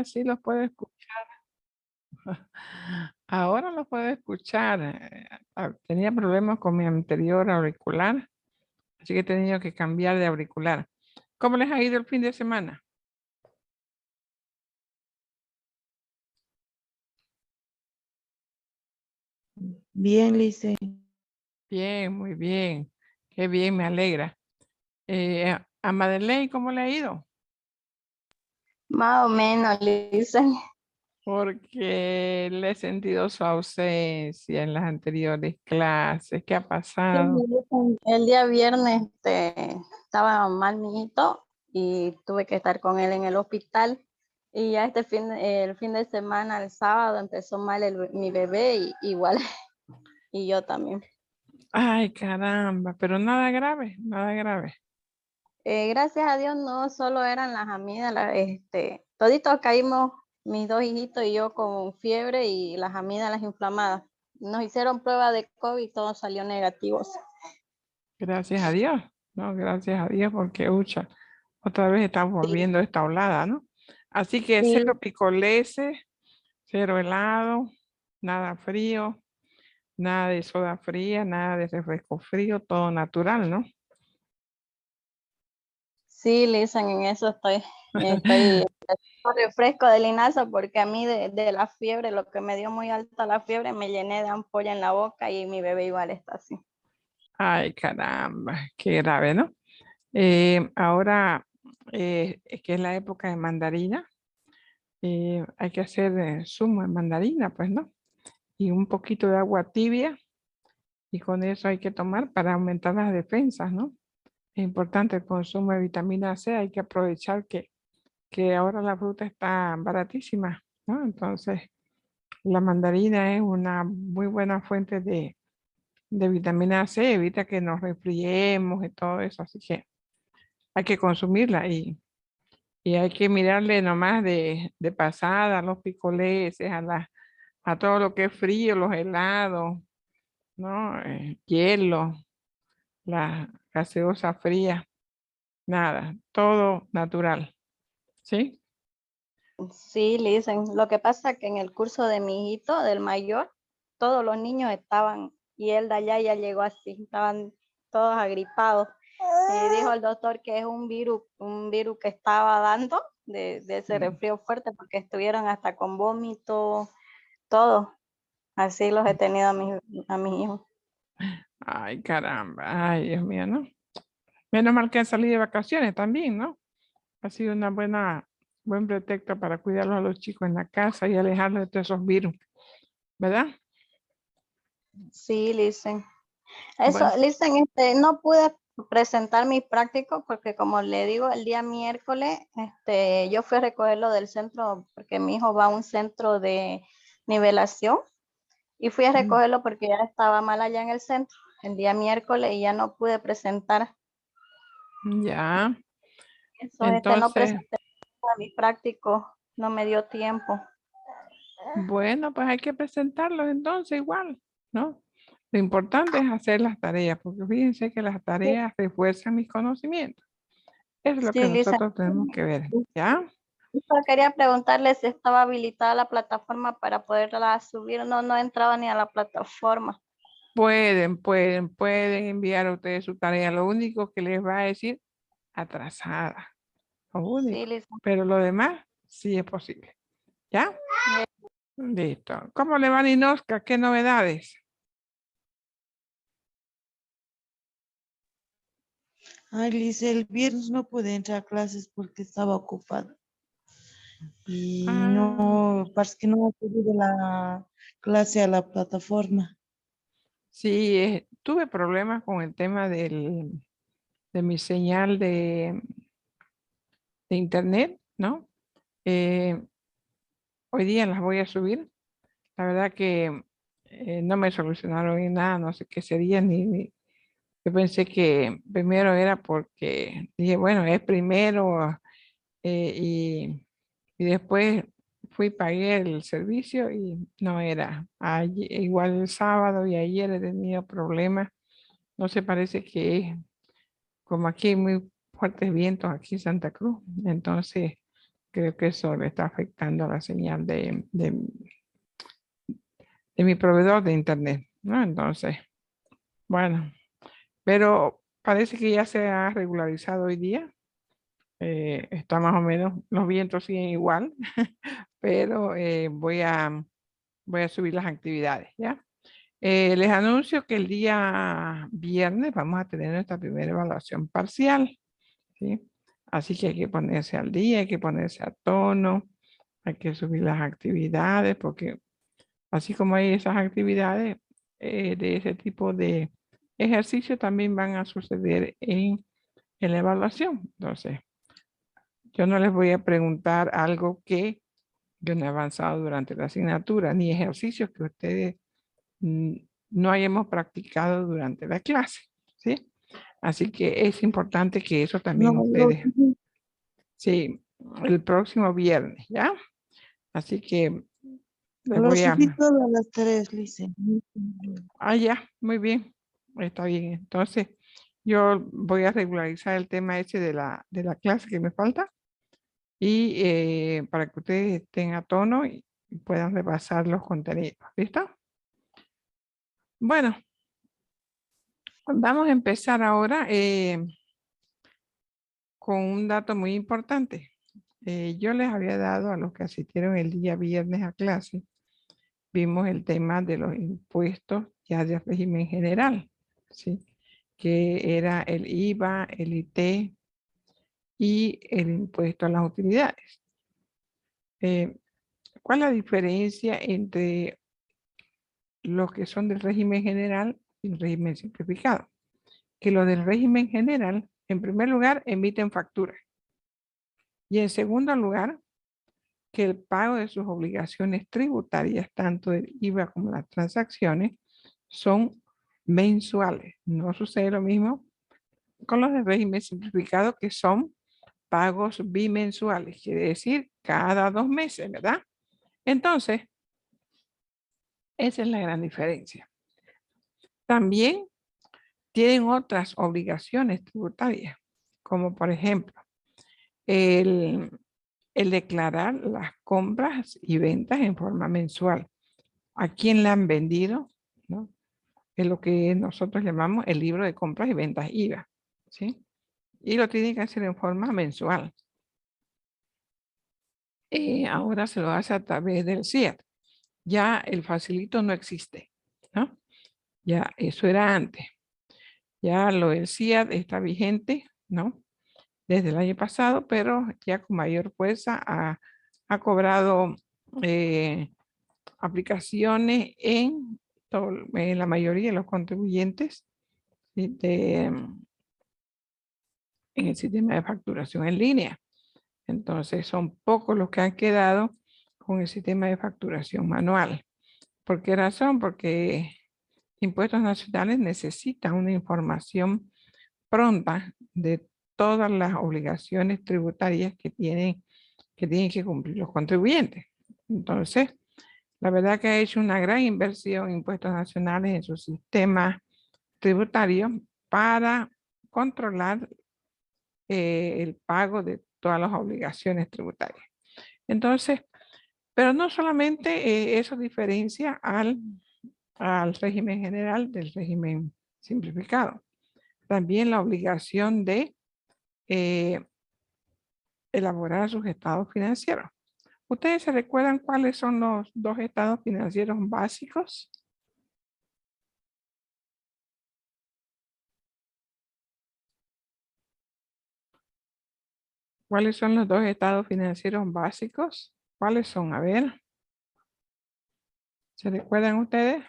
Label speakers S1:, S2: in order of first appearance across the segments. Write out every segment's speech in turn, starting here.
S1: sí los puedo escuchar. Ahora los puedo escuchar. Tenía problemas con mi anterior auricular, así que he tenido que cambiar de auricular. ¿Cómo les ha ido el fin de semana?
S2: Bien, Lice.
S1: Bien, muy bien. Qué bien, me alegra. A Madeleine, ¿cómo le ha ido?
S3: Más o menos, dicen.
S1: Porque le he sentido su ausencia en las anteriores clases. ¿Qué ha
S3: Sí,
S1: pasado?
S3: el día viernes estaba mal mi hijito y tuve que estar con él en el hospital. Y ya el fin de semana, el sábado, empezó mal mi bebé y igual, y yo también.
S1: Ay, caramba, pero nada grave, nada grave.
S3: Gracias a Dios no solo eran las amígdalas, toditos caímos, mis dos hijitos y yo con fiebre y las amígdalas inflamadas. Nos hicieron prueba de COVID y todo salió negativo.
S1: Gracias a Dios, ¿no? Gracias a Dios porque, ucha, otra vez estamos
S3: Sí,
S1: volviendo esta olada, ¿no? Así que cero
S3: sí,
S1: picoleses, cero helado, nada frío, nada de soda fría, nada de refresco frío, todo natural, ¿no?
S3: sí, Lisa, en eso estoy refresco de linaza porque a mí de la fiebre, lo que me dio muy alta la fiebre, me llené de ampolla en la boca y mi bebé igual está así.
S1: Ay, caramba, qué grave, ¿no? Ahora es que es la época de mandarina, hay que hacer zumo de mandarina, pues, ¿no? Y un poquito de agua tibia y con eso hay que tomar para aumentar las defensas, ¿no? Es importante el consumo de vitamina C, hay que aprovechar que ahora la fruta está baratísima, ¿no? Entonces, la mandarina es una muy buena fuente de vitamina C, evita que nos resfriemos y todo eso, así que hay que consumirla y hay que mirarle nomás de pasada a los picoleses, a todo lo que es frío, los helados, ¿no? Hielo, la gaseosa fría, nada, todo natural, ¿sí?
S3: Sí, le dicen. Lo que pasa que en el curso de mi hijito, del mayor, todos los niños estaban, y él de allá ya llegó así, estaban todos agripados. Y dijo el doctor que es un virus que estaba dando de ese
S1: Mm.
S3: resfrío fuerte, porque estuvieron hasta con vómito, todo. Así los he tenido a mis hijos.
S1: Ay, caramba, ay, Dios mío, ¿no? Menos mal que han salido de vacaciones también, ¿no? Ha sido una buen pretexto para cuidarlos a los chicos en la casa y alejarlos de todos esos virus, ¿verdad?
S3: Sí, dicen. Eso,
S1: Bueno,
S3: dicen, no pude presentar mi práctico porque como le digo, el día miércoles, yo fui a recogerlo del centro porque mi hijo va a un centro de nivelación y fui a
S1: mm,
S3: recogerlo porque ya estaba mal allá en el centro el día miércoles y ya no pude presentar.
S1: ya,
S3: Eso, no
S1: entonces,
S3: presenté a mi práctico, no me dio tiempo.
S1: bueno, pues hay que presentarlos entonces igual, ¿no? Lo importante es hacer las tareas, porque fíjense que las
S3: Sí,
S1: tareas refuerzan mis conocimientos. Eso es lo que
S3: sí, Lisa.
S1: nosotros tenemos que ver, ¿ya?
S3: Solo quería preguntarle si estaba habilitada la plataforma para poderla subir. No, no entraba ni a la plataforma.
S1: Pueden enviar a ustedes su tarea. Lo único que les va a decir atrasada, lo
S3: Sí,
S1: único.
S3: Lisa.
S1: Pero lo demás sí es posible. ¿Ya? Listo. ¿Cómo le va, Ninoska? ¿Qué novedades?
S2: Ay, Lice, el viernes no pude entrar a clases porque estaba ocupada. Y
S1: Ah,
S2: no, parece que no ha subido la clase a la plataforma.
S1: sí, tuve problemas con el tema de mi señal de internet, ¿no? Eh, hoy día las voy a subir. La verdad que no me solucionaron ni nada, no sé qué sería, yo pensé que primero era porque dije, bueno, es primero y después fui, pagué el servicio y no era. Igual el sábado y ayer he tenido problemas. No se parece que como aquí hay muy fuertes vientos aquí en Santa Cruz, entonces Creo que eso le está afectando a la señal de mi proveedor de internet, ¿no? Entonces, bueno, pero parece que ya se ha regularizado hoy día. Está más o menos, los vientos siguen igual, pero voy a subir las actividades, ¿ya? Les anuncio que el día viernes vamos a tener nuestra primera evaluación parcial, ¿sí? Así que hay que ponerse al día, hay que ponerse a tono, hay que subir las actividades, porque así como hay esas actividades de ese tipo de ejercicio, también van a suceder en la evaluación. Entonces, yo no les voy a preguntar algo que yo no he avanzado durante la asignatura, ni ejercicios que ustedes mm, no hayamos practicado durante la clase, ¿sí? Así que es importante que eso
S2: No,
S1: también ustedes, sí, el próximo viernes, ¿ya? Así que les voy
S2: los
S1: a...
S2: invito a las 3, Lice.
S1: Ah, ya, muy bien, está bien. Entonces, yo voy a regularizar el tema ese de la clase que me falta y para que ustedes estén a tono y puedan repasar los contenidos, ¿listo? Bueno, vamos a empezar ahora con un dato muy importante. Yo les había dado a los que asistieron el día viernes a clase, vimos el tema de los impuestos ya de régimen general, ¿sí? Que era el IVA, el IT y el impuesto a las utilidades. ¿Cuál es la diferencia entre los que son del régimen general y el régimen simplificado? Que los del régimen general, en primer lugar, emiten facturas. Y en segundo lugar, que el pago de sus obligaciones tributarias, tanto del IVA como las transacciones, son mensuales. No sucede lo mismo con los de régimen simplificado, que son pagos bimensuales, quiere decir cada 2 meses, ¿verdad? Entonces, esa es la gran diferencia. También tienen otras obligaciones tributarias, como por ejemplo, el, el declarar las compras y ventas en forma mensual. ¿A quién le han vendido? ¿No? Es lo que nosotros llamamos el libro de compras y ventas IVA, ¿sí? Y lo tienen que hacer en forma mensual. Ahora se lo hace a través del CIAT. Ya el facilito no existe, ¿no? Ya eso era antes. Ya lo del CIAT está vigente, ¿no? Desde el año pasado, pero ya con mayor fuerza ha cobrado aplicaciones en la mayoría de los contribuyentes, ¿sí? En el sistema de facturación en línea. Entonces son pocos los que han quedado con el sistema de facturación manual. ¿Por qué razón? Porque Impuestos Nacionales necesitan una información pronta de todas las obligaciones tributarias que tienen que cumplir los contribuyentes. Entonces, la verdad que ha hecho una gran inversión Impuestos Nacionales en su sistema tributario para controlar el pago de todas las obligaciones tributarias. Entonces, pero no solamente eso diferencia al régimen general del régimen simplificado. También la obligación de eh, elaborar sus estados financieros. ¿Ustedes se recuerdan cuáles son los 2 estados financieros básicos? ¿Cuáles son los 2 estados financieros básicos? ¿Cuáles son? A ver, ¿se recuerdan ustedes?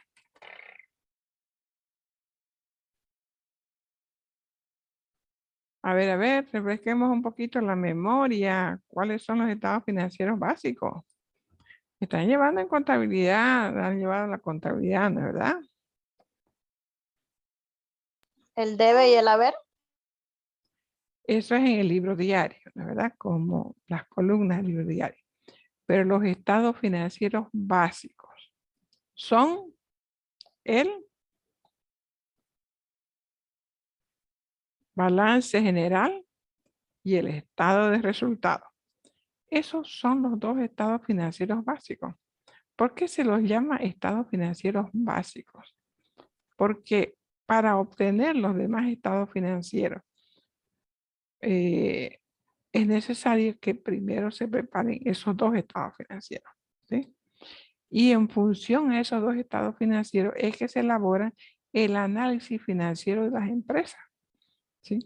S1: A ver, refresquemos un poquito la memoria. ¿Cuáles son los estados financieros básicos? Están llevando en contabilidad, han llevado la contabilidad, ¿no es verdad?
S3: El debe y el haber.
S1: Eso es en el libro diario, ¿no es verdad? Como las columnas del libro diario. Pero los estados financieros básicos son el balance general y el estado de resultados. Esos son los dos estados financieros básicos. ¿Por qué se los llama estados financieros básicos? Porque para obtener los demás estados financieros es necesario que primero se preparen esos dos estados financieros, ¿sí? Y en función a esos dos estados financieros es que se elabora el análisis financiero de las empresas, ¿sí?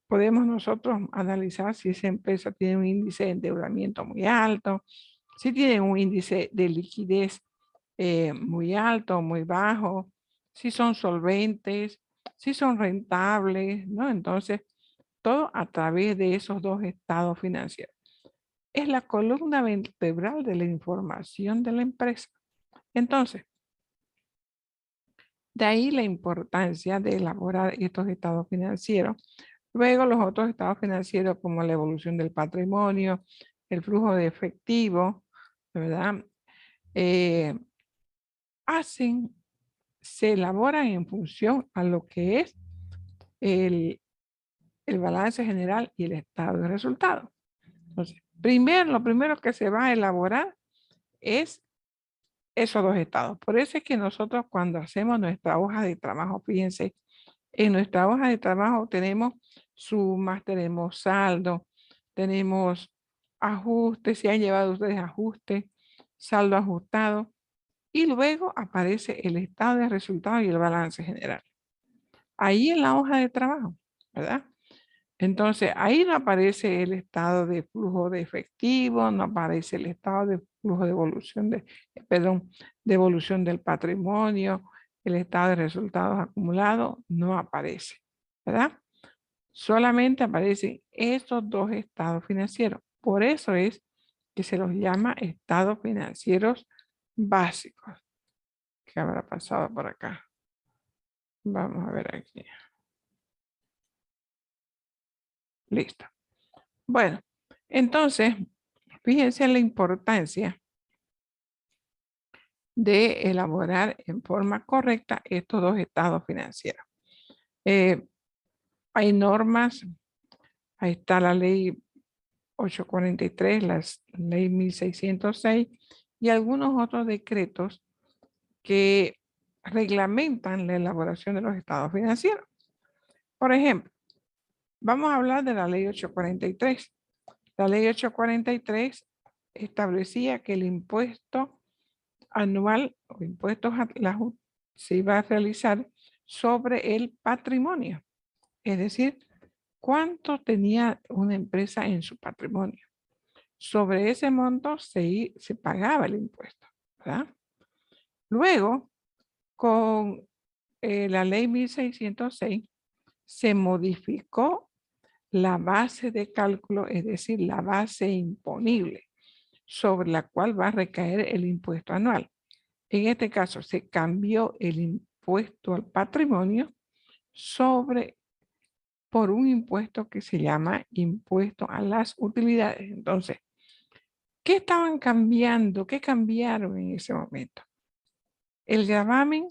S1: Podemos nosotros analizar si esa empresa tiene un índice de endeudamiento muy alto, si tiene un índice de liquidez muy alto o muy bajo, si son solventes, si son rentables, ¿no? Entonces, todo a través de esos dos estados financieros. Es la columna vertebral de la información de la empresa. Entonces, de ahí la importancia de elaborar estos estados financieros. Luego los otros estados financieros como la evolución del patrimonio, el flujo de efectivo, ¿verdad? Se elaboran en función a lo que es el balance general y el estado de resultados. Entonces, lo primero que se va a elaborar es esos dos estados. Por eso es que nosotros cuando hacemos nuestra hoja de trabajo, fíjense, en nuestra hoja de trabajo tenemos sumas, tenemos saldo, tenemos ajustes, si han llevado ustedes ajustes, saldo ajustado, y luego aparece el estado de resultados y el balance general. Ahí en la hoja de trabajo, ¿verdad? Entonces, ahí no aparece el estado de flujo de efectivo, no aparece el estado de flujo de evolución de evolución del patrimonio, el estado de resultados acumulados, no aparece, ¿verdad? Solamente aparecen estos dos estados financieros. Por eso es que se los llama estados financieros básicos. ¿Qué habrá pasado por acá? Vamos a ver aquí. Listo. Bueno, entonces, fíjense en la importancia de elaborar en forma correcta estos dos estados financieros. Hay normas, ahí está la ley 843, la ley 1606 y algunos otros decretos que reglamentan la elaboración de los estados financieros. Por ejemplo, vamos a hablar de la ley 843. La ley 843 establecía que el impuesto anual o impuestos se iba a realizar sobre el patrimonio. Es decir, cuánto tenía una empresa en su patrimonio. Sobre ese monto se pagaba el impuesto, ¿verdad? Luego, con la ley 1606, se modificó la base de cálculo, es decir, la base imponible sobre la cual va a recaer el impuesto anual. En este caso, se cambió el impuesto al patrimonio por un impuesto que se llama impuesto a las utilidades. Entonces, ¿qué estaban cambiando? ¿Qué cambiaron en ese momento? El gravamen,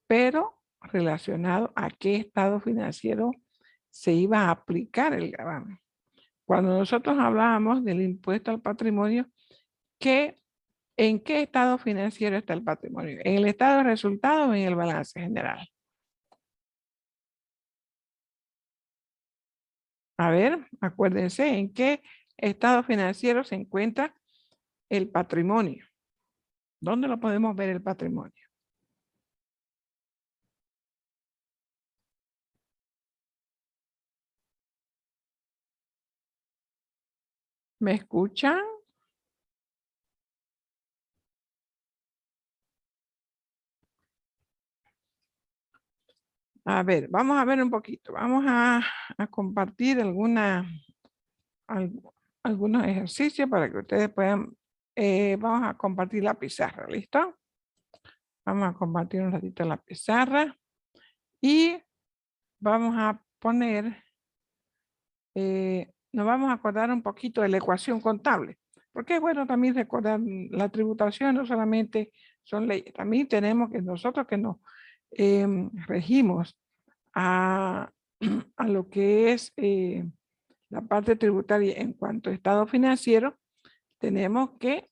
S1: pero relacionado a qué estado financiero se iba a aplicar el gravamen. Cuando nosotros hablábamos del impuesto al patrimonio, ¿en qué estado financiero está el patrimonio? ¿En el estado de resultados o en el balance general? A ver, acuérdense, ¿en qué estado financiero se encuentra el patrimonio? ¿Dónde lo podemos ver el patrimonio? ¿Me escuchan? A ver, vamos a ver un poquito. Vamos a compartir algunos ejercicios para que ustedes puedan. Vamos a compartir la pizarra, ¿listo? Vamos a compartir un ratito la pizarra y vamos a poner, nos vamos a acordar un poquito de la ecuación contable, porque es bueno también recordar la tributación, no solamente son leyes, también tenemos que nosotros que nos regimos a lo que es la parte tributaria en cuanto a estado financiero, tenemos que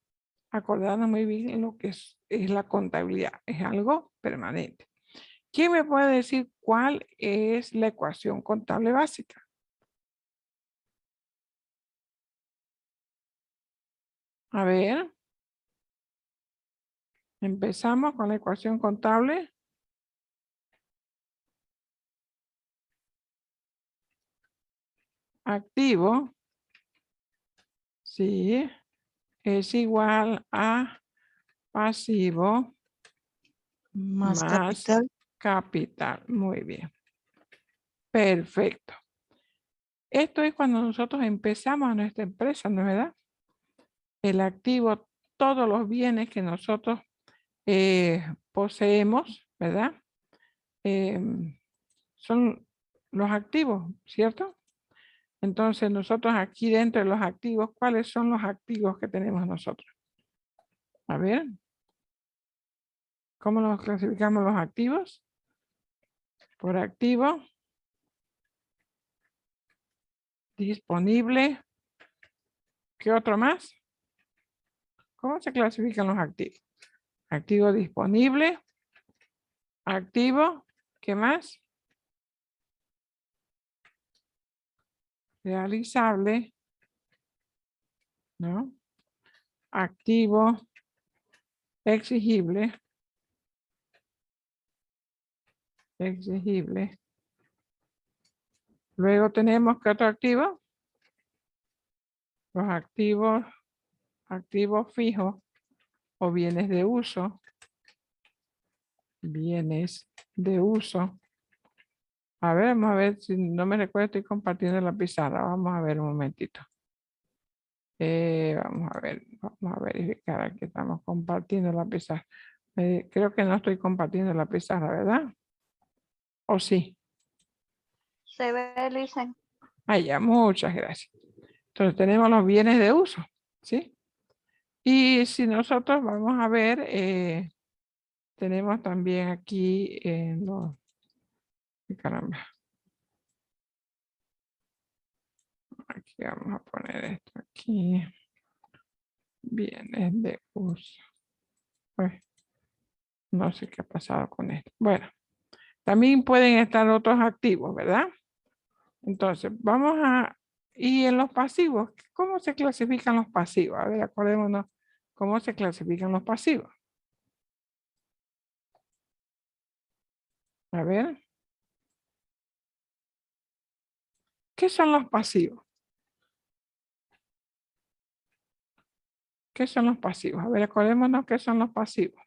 S1: acordarnos muy bien en lo que es la contabilidad. Es algo permanente. ¿Quién me puede decir cuál es la ecuación contable básica? A ver. Empezamos con la ecuación contable. Activo. Sí. Es igual a pasivo
S2: Más
S1: más
S2: capital.
S1: capital. Muy bien. Perfecto. Esto es cuando nosotros empezamos nuestra empresa, ¿no es verdad? El activo, todos los bienes que nosotros poseemos, ¿verdad? Son los activos, ¿cierto? Entonces nosotros aquí dentro de los activos, ¿cuáles son los activos que tenemos nosotros? A ver. ¿Cómo los clasificamos los activos? Por activo. Disponible. ¿Qué otro más? ¿Cómo se clasifican los activos? Activo disponible. Activo. ¿Qué más? Realizable. ¿No? Activo. Exigible. Exigible. Luego tenemos, ¿qué otro activo? Los activos fijos o bienes de uso. Bienes de uso. A ver, vamos a ver si no me recuerdo, estoy compartiendo la pizarra. Vamos a ver un momentito. Vamos a verificar aquí, estamos compartiendo la pizarra. Creo que no estoy compartiendo la pizarra, ¿verdad? ¿O sí?
S3: Se ve, Lisen.
S1: Ah, ya, muchas gracias. Entonces tenemos los bienes de uso, ¿sí? Y si nosotros vamos a ver, tenemos también aquí los... Caramba. Aquí vamos a poner esto aquí. Bienes de uso. Pues, no sé qué ha pasado con esto. Bueno, también pueden estar otros activos, ¿verdad? Entonces, vamos a... Y en los pasivos, ¿cómo se clasifican los pasivos? A ver, acordémonos cómo se clasifican los pasivos. A ver. ¿Qué son los pasivos? ¿Qué son los pasivos? A ver, acordémonos qué son los pasivos.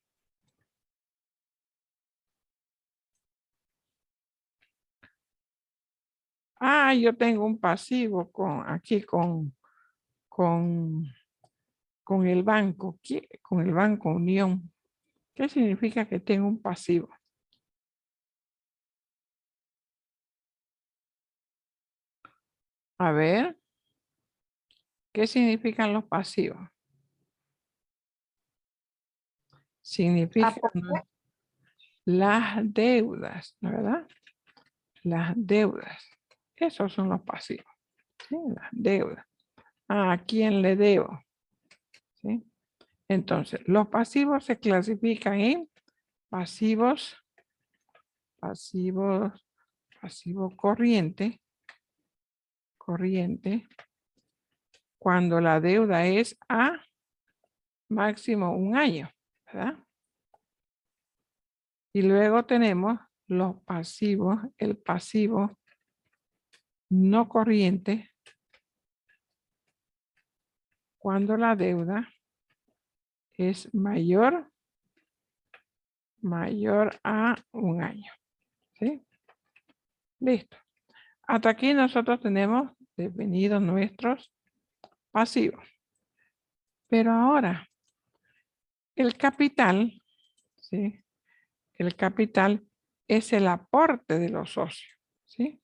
S1: Ah, yo tengo un pasivo aquí con el banco, con el Banco Unión. ¿Qué significa que tengo un pasivo? A ver, ¿qué significan los pasivos? Significan las deudas, ¿no verdad? Las deudas. Esos son los pasivos. ¿Sí? Las deudas. ¿A quién le debo? ¿Sí? Entonces, los pasivos se clasifican en pasivo corriente, cuando la deuda es a máximo un año, ¿verdad? Y luego tenemos los pasivos, el pasivo no corriente, cuando la deuda es mayor a un año. ¿Sí? Listo. Hasta aquí nosotros tenemos definidos nuestros pasivos. Pero ahora, el capital, ¿sí? El capital es el aporte de los socios, ¿sí?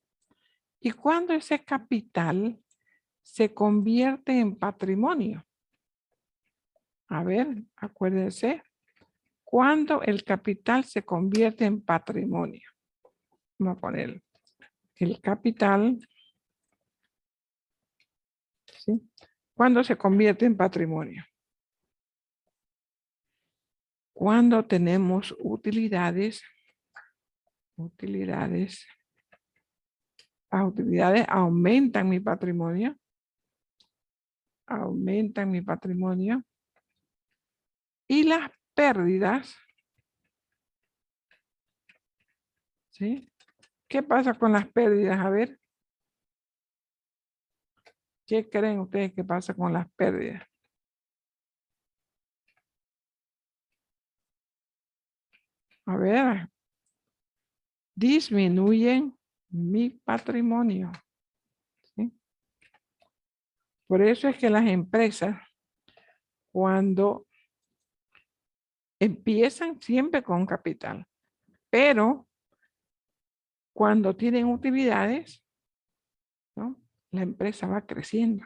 S1: Y cuando ese capital se convierte en patrimonio. A ver, acuérdense, cuando el capital se convierte en patrimonio. Vamos a poner el capital ¿sí? ¿Cuándo se convierte en patrimonio? Cuando tenemos utilidades, las utilidades aumentan mi patrimonio, y las pérdidas, ¿sí? ¿Qué pasa con las pérdidas? A ver, ¿qué creen ustedes que pasa con las pérdidas? A ver, disminuyen mi patrimonio, ¿sí? Por eso es que las empresas, cuando empiezan siempre con capital, pero cuando tienen utilidades, ¿no? La empresa va creciendo,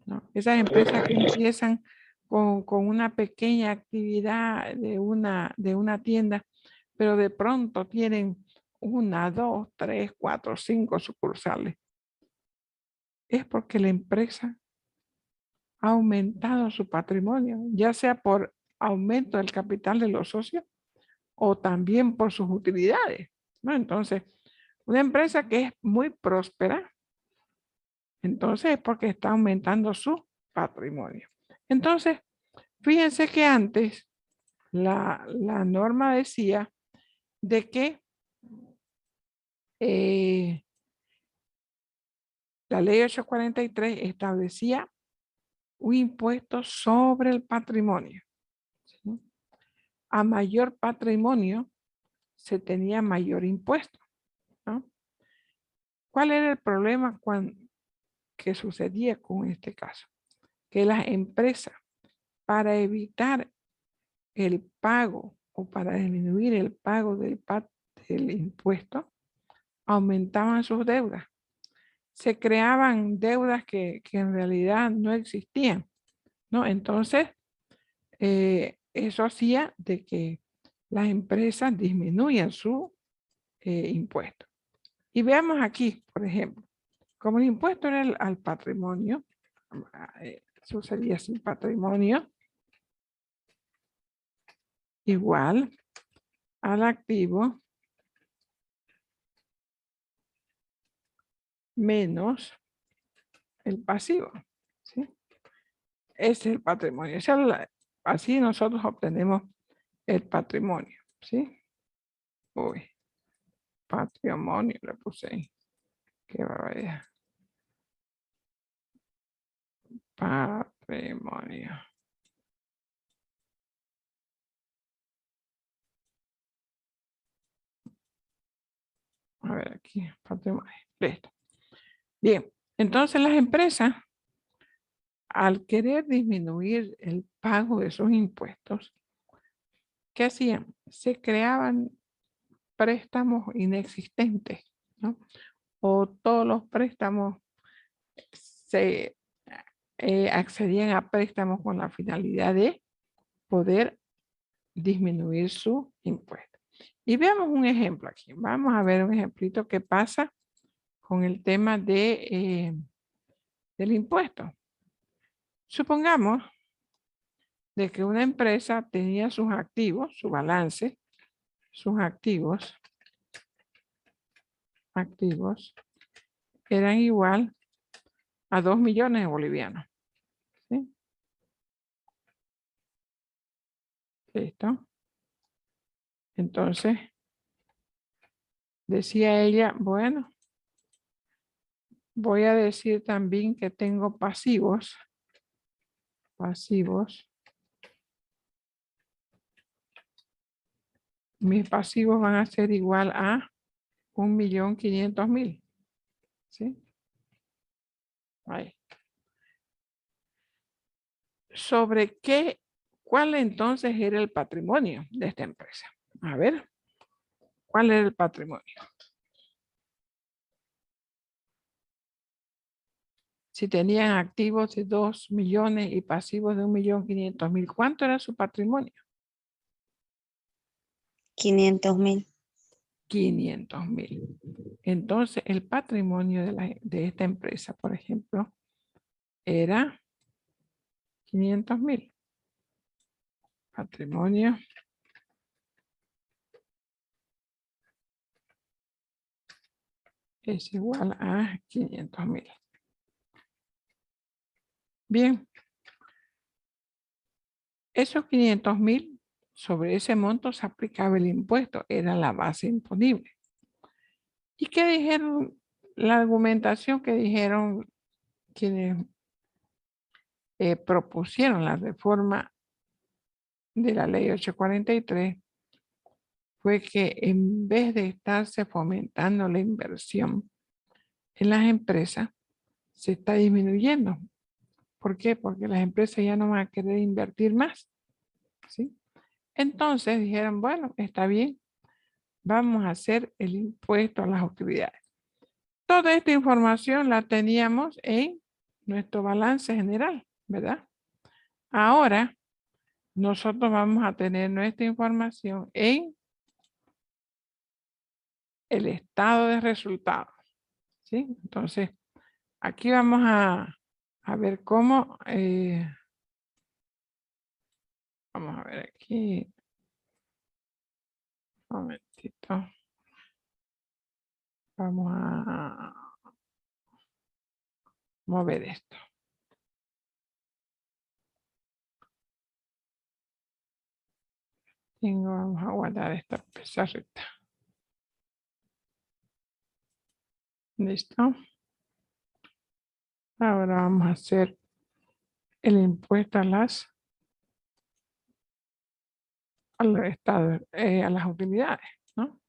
S1: ¿no? Esas empresas que empiezan con una pequeña actividad de una tienda, pero de pronto tienen 1, 2, 3, 4, 5 sucursales. Es porque la empresa ha aumentado su patrimonio, ya sea por aumento del capital de los socios o también por sus utilidades, ¿no? Entonces, una empresa que es muy próspera, entonces es porque está aumentando su patrimonio. Entonces, fíjense que antes la norma decía de que la ley 843 establecía un impuesto sobre el patrimonio, ¿sí? A mayor patrimonio se tenía mayor impuesto, ¿no? ¿Cuál era el problema que sucedía con este caso? Que las empresas, para evitar el pago o para disminuir el pago del impuesto, aumentaban sus deudas. Se creaban deudas que en realidad no existían, ¿no? Entonces, eso hacía de que las empresas disminuyan su impuesto. Y veamos aquí, por ejemplo, como el impuesto era al patrimonio, eso sería así, patrimonio igual al activo menos el pasivo, ¿sí? Ese es el patrimonio. Así nosotros obtenemos el patrimonio, ¿sí? Uy, patrimonio le puse ahí. Qué barbaridad. Patrimonio. A ver aquí, patrimonio. Listo. Bien, entonces las empresas, al querer disminuir el pago de sus impuestos, ¿qué hacían? Se creaban préstamos inexistentes, ¿no? O todos los préstamos se accedían a préstamos con la finalidad de poder disminuir su impuesto. Y veamos un ejemplo aquí. Vamos a ver un ejemplito que pasa con el tema del impuesto. Supongamos de que una empresa tenía sus activos, su balance, sus activos eran igual a 2 millones de bolivianos, ¿sí? Listo. Entonces, decía ella, bueno, voy a decir también que tengo pasivos. Mis pasivos van a ser igual a 1.500.000, ¿sí? Ahí. ¿Sobre qué? ¿Cuál entonces era el patrimonio de esta empresa? A ver, ¿cuál era el patrimonio? Si tenían activos de 2 millones y pasivos de 1.500.000, ¿cuánto era su patrimonio?
S4: 500.000.
S1: 500.000. Entonces, el patrimonio de esta empresa, por ejemplo, era 500.000. Patrimonio es igual a 500.000. Bien. Esos 500.000, sobre ese monto se aplicaba el impuesto, era la base imponible. ¿Y qué dijeron? La argumentación que dijeron quienes propusieron la reforma de la ley 843 fue que en vez de estarse fomentando la inversión en las empresas, se está disminuyendo. ¿Por qué? Porque las empresas ya no van a querer invertir más, ¿sí? Entonces dijeron, bueno, está bien, vamos a hacer el impuesto a las utilidades. Toda esta información la teníamos en nuestro balance general, ¿verdad? Ahora, nosotros vamos a tener nuestra información en el estado de resultados, ¿sí? Entonces, aquí vamos a ver cómo, vamos a ver aquí, un momentito, vamos a mover esto. Vamos a guardar esta pizarrita. Listo. Ahora vamos a hacer el impuesto a las a las utilidades, ¿no?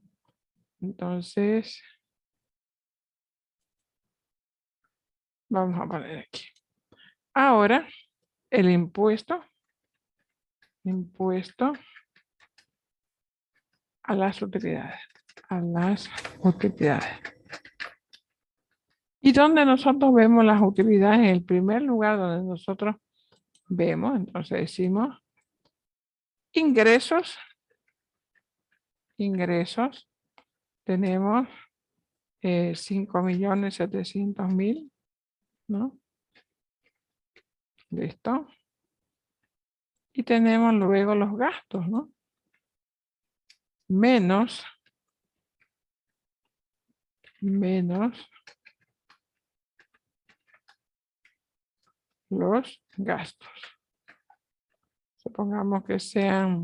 S1: Entonces, vamos a poner aquí. Ahora, el impuesto a las utilidades. ¿Y dónde nosotros vemos las utilidades? En el primer lugar donde nosotros vemos, entonces decimos ingresos. Tenemos 5.700.000, ¿no? Listo. Y tenemos luego los gastos, ¿no? Menos los gastos. Supongamos que sean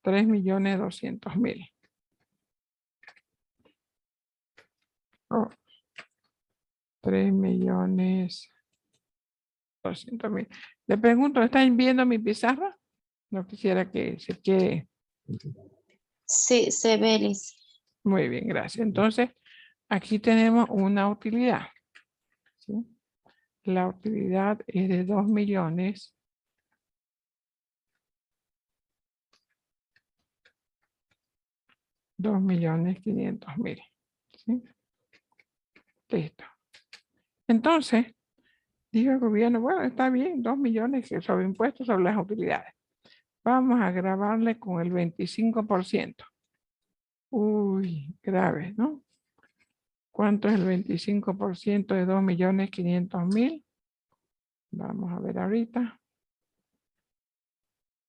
S1: 3.200.000. Oh, 3.200.000. Le pregunto, ¿están viendo mi pizarra? No quisiera que se quede.
S4: Sí, se ve, Liz.
S1: Muy bien, gracias. Entonces, aquí tenemos una utilidad, ¿sí? La utilidad es de 2.500.000. ¿Sí? Listo. Entonces, digo el gobierno, bueno, está bien, 2 millones sobre impuestos sobre las utilidades. Vamos a grabarle con el 25%. Uy, grave, ¿no? ¿Cuánto es el 25% de 2.500.000? Vamos a ver ahorita.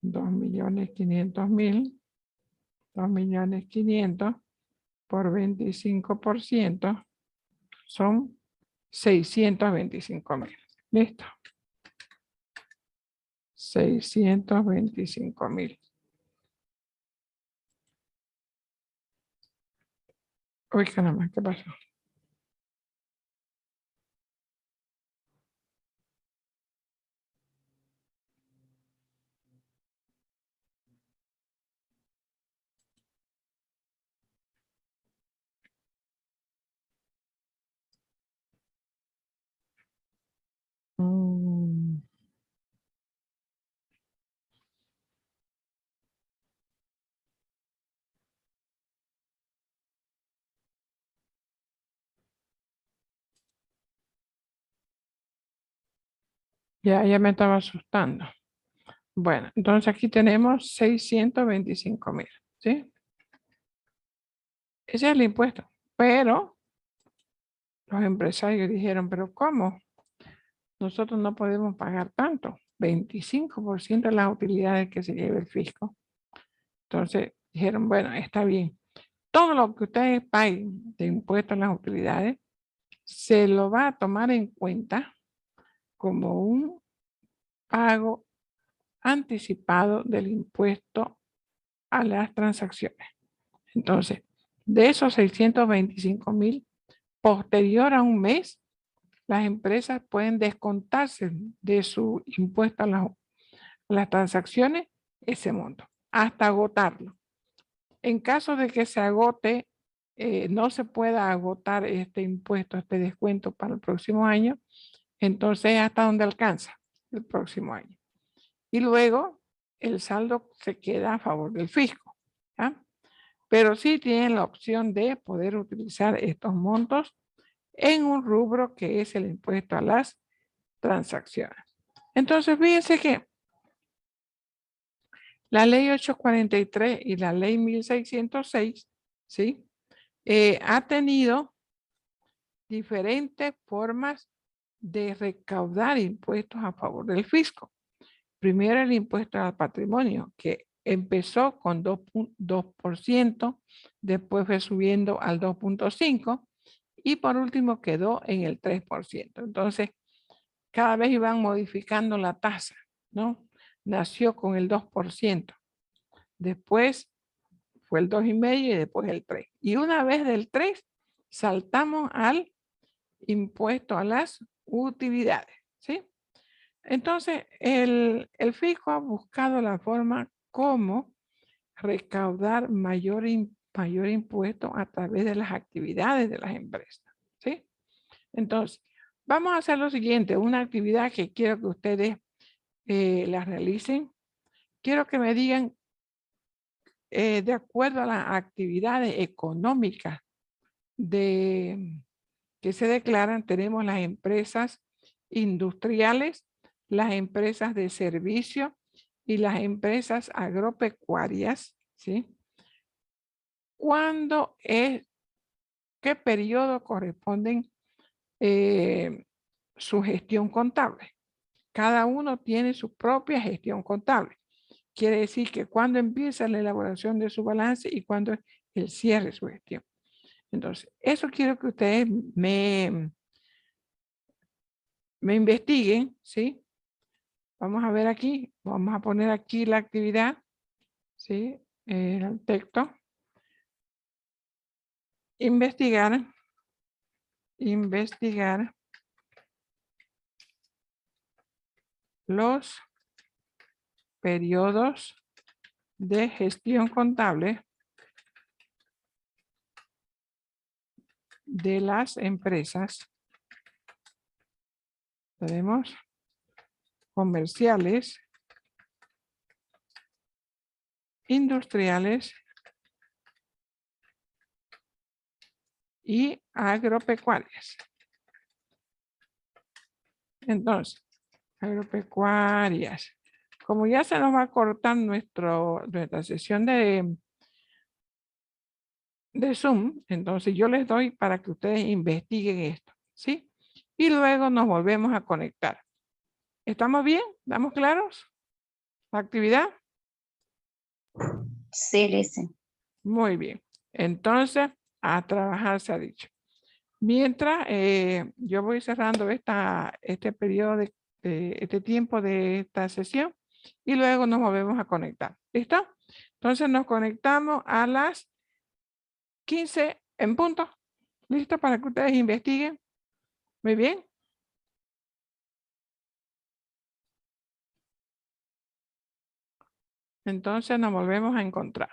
S1: 2.500.000. 2.500.000 por 25% son 625.000. Listo. 625.000. Uy, caramba, ¿qué pasó? Ya me estaba asustando. Bueno, entonces aquí tenemos 625.000, ¿sí? Ese es el impuesto. Pero los empresarios dijeron, ¿pero cómo? nosotros no podemos pagar tanto, 25% de las utilidades que se lleva el fisco. Entonces dijeron, bueno, está bien. Todo lo que ustedes paguen de impuestos a las utilidades se lo va a tomar en cuenta como un pago anticipado del impuesto a las transacciones. Entonces, de esos 625,000, posterior a un mes, las empresas pueden descontarse de su impuesto a las transacciones ese monto, hasta agotarlo. En caso de que se agote, no se pueda agotar este impuesto, este descuento para el próximo año, entonces hasta donde alcanza el próximo año. Y luego el saldo se queda a favor del fisco, ¿ya? Pero sí tienen la opción de poder utilizar estos montos en un rubro que es el impuesto a las transacciones. Entonces, fíjense que la ley 843 y la ley 1606, ¿sí? Ha tenido diferentes formas de recaudar impuestos a favor del fisco. Primero el impuesto al patrimonio, que empezó con 2%, después fue subiendo al 2.5% y por último quedó en el 3%. Entonces, cada vez iban modificando la tasa, ¿no? Nació con el 2%, después fue el 2,5% y después el 3%. Y una vez del 3%, saltamos al impuesto a las utilidades, ¿sí? Entonces, el fisco ha buscado la forma como recaudar mayor impuesto a través de las actividades de las empresas, ¿sí? Entonces, vamos a hacer lo siguiente, una actividad que quiero que ustedes la realicen. Quiero que me digan, de acuerdo a las actividades económicas que se declaran, tenemos las empresas industriales, las empresas de servicio y las empresas agropecuarias, ¿sí? ¿Cuándo es, qué periodo corresponden su gestión contable? Cada uno tiene su propia gestión contable. Quiere decir que cuando empieza la elaboración de su balance y cuando es el cierre de su gestión. Entonces, eso quiero que ustedes me investiguen, ¿sí? Vamos a ver aquí, vamos a poner aquí la actividad, ¿sí? El texto. Investigar los periodos de gestión contable de las empresas. Tenemos comerciales, industriales y agropecuarias. Entonces, agropecuarias. Como ya se nos va a cortar nuestra sesión de Zoom, entonces yo les doy para que ustedes investiguen esto, ¿sí? Y luego nos volvemos a conectar. ¿Estamos bien? ¿Estamos claros? ¿La actividad?
S4: Sí, Lisa.
S1: Muy bien. Entonces, a trabajar se ha dicho. Mientras yo voy cerrando este periodo de este tiempo de esta sesión y luego nos volvemos a conectar. ¿Listo? Entonces nos conectamos a las 15 en punto. ¿Listo? Para que ustedes investiguen. Muy bien. Entonces nos volvemos a encontrar.